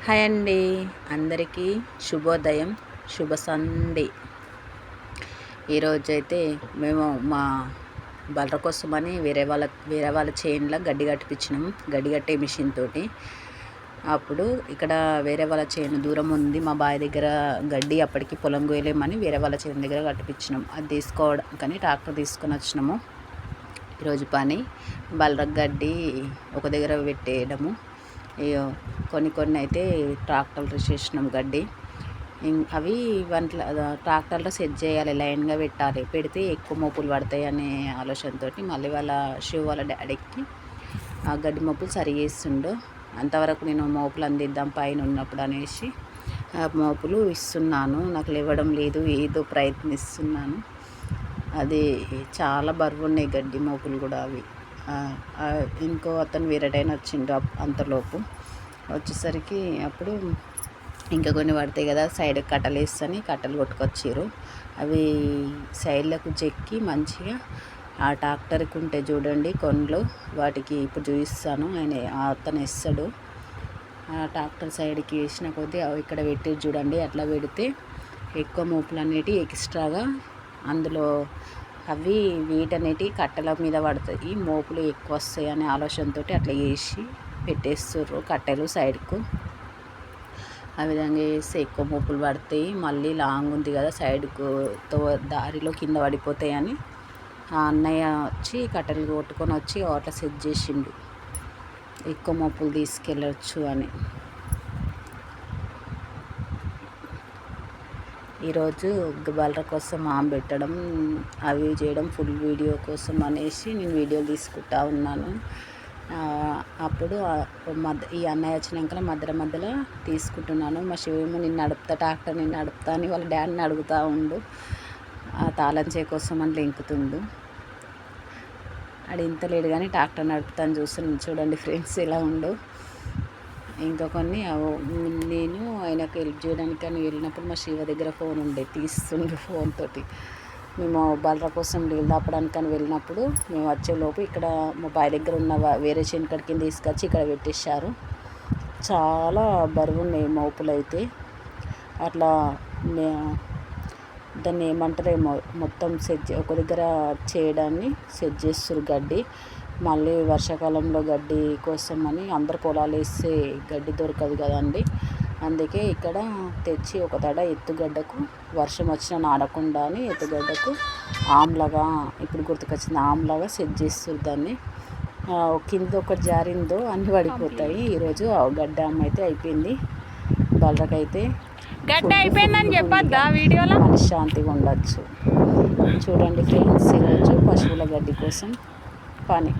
Hi అండి, అందరికీ శుభోదయం, శుభ సండే. ఈరోజైతే మేము మా బర్ర కోసమని వేరే వాళ్ళ చేనులో గడ్డి కట్టిపించినాము. గడ్డి కట్టే మిషన్ తోటి. అప్పుడు ఇక్కడ వేరే వాళ్ళ చేను దూరం ఉంది, మా బావి దగ్గర గడ్డి అప్పటికి పొలం గోయలేమని వేరే వాళ్ళ చేను దగ్గర కట్టిపించినాం. అది తీసుకోవడం కానీ ట్రాక్టర్ తీసుకొని వచ్చినాము. ఈరోజు పని బర్ర గడ్డి ఒక దగ్గర పెట్టేయడము. కొన్ని అయితే ట్రాక్టర్లు చేసినాం గడ్డి. అవి ట్రాక్టర్లో సెట్ చేయాలి, లైన్గా పెట్టాలి. పెడితే ఎక్కువ మోపులు పడతాయి అనే ఆలోచనతో మళ్ళీ వాళ్ళ డాడీకి ఆ గడ్డి మోపులు సరి చేస్తుండో. అంతవరకు నేను మోపులు అందిద్దాం పైన ఉన్నప్పుడు అనేసి ఆ మోపులు ఇస్తున్నాను. నాకు లేవడం లేదు, ఏదో ప్రయత్నిస్తున్నాను. అది చాలా బరువు ఉన్నాయి గడ్డి మోపులు కూడా. అవి ఇంకో అతను వేరేటైనా వచ్చిండు. అంతలోపు వచ్చేసరికి అప్పుడు ఇంకా కొన్ని పడతాయి కదా, సైడ్ కట్టలు వేస్తని కట్టలు కొట్టుకొచ్చారు. అవి సైడ్లకు చెక్కి మంచిగా ఆ ట్రాక్టర్కి ఉంటే చూడండి కొండ్లు, వాటికి ఇప్పుడు చూపిస్తాను. అతను వేస్తాడు. ఆ ట్రాక్టర్ సైడ్కి వేసిన కొద్దీ అవి ఇక్కడ పెట్టి చూడండి. అట్లా పెడితే ఎక్కువ మోపులు అనేటివి ఎక్స్ట్రాగా అందులో అవి వీటనేటివి కట్టెల మీద పడుతాయి, మోపులు ఎక్కువ వస్తాయి అనే ఆలోచనతో అట్లా వేసి పెట్టేస్తుర్రు కట్టెలు సైడ్కు. ఆ విధంగా వేస్తే ఎక్కువ మోపులు పడతాయి. మళ్ళీ లాంగ్ ఉంది కదా, సైడ్కు దారిలో కింద పడిపోతాయని ఆ అన్నయ్య వచ్చి కట్టెలు కొట్టుకొని వచ్చి అట్లా సెట్ చేసిండు, ఎక్కువ మోపులు తీసుకెళ్ళచ్చు అని. ఈరోజు బర్ర కోసం పెట్టడం, అవి చేయడం ఫుల్ వీడియో కోసం అనేసి నేను వీడియోలు తీసుకుంటా ఉన్నాను. అప్పుడు ఈ అన్నయ్య వచ్చినాక మధ్యలో తీసుకుంటున్నాను. మా శివేమో ట్రాక్టర్ నిన్ను నడుపుతా అని వాళ్ళ డాడీని అడుగుతూ ఉండు. ఆ తాళం చే కోసం అని లెంకుతుండు. అది ఇంత లేడు కానీ ట్రాక్టర్ నడుపుతాను చూడండి ఫ్రెండ్స్ ఎలా ఉండు. ఇంకా కొన్ని నేను ఆయనకు హెల్ప్ చేయడానికి అని వెళ్ళినప్పుడు మా శివ దగ్గర ఫోన్ ఉండే, తీస్తుండ్రు ఫోన్ తోటి. మేము బర్ర కోసం నీళ్ళు దాపడానికి అని వెళ్ళినప్పుడు మేము వచ్చేలోపు ఇక్కడ మా బావి దగ్గర ఉన్న వేరే చెనికడికి తీసుకొచ్చి ఇక్కడ పెట్టేశారు. చాలా బరువు ఉన్నాయి మోపులు అయితే. అట్లా దాన్ని ఏమంటారేమో మొత్తం ఒక దగ్గర చేయడాన్ని సెట్ చేస్తారు గడ్డి. మళ్ళీ వర్షాకాలంలో గడ్డి కోసం అని అందరు పొలాలు వేస్తే గడ్డి దొరకదు కదండి. అందుకే ఇక్కడ తెచ్చి ఒక తడ ఎత్తుగడ్డకు వర్షం వచ్చినా నాడకుండా అని ఎత్తుగడ్డకు ఆమ్లాగా, ఇప్పుడు గుర్తుకొచ్చింది, ఆమ్లాగా సెట్ చేస్తారు దాన్ని. కింద ఒకటి జారిందో అన్నీ పడిపోతాయి. ఈరోజు గడ్డ అమ్మ అయితే అయిపోయింది. బర్రకైతే గడ్డ అయిపోయిందని చెప్పొద్దా వీడియోలో, మనశ్శాంతిగా ఉండొచ్చు. చూడండి ఫ్రెండ్స్, ఈరోజు పశువుల గడ్డి కోసం పని.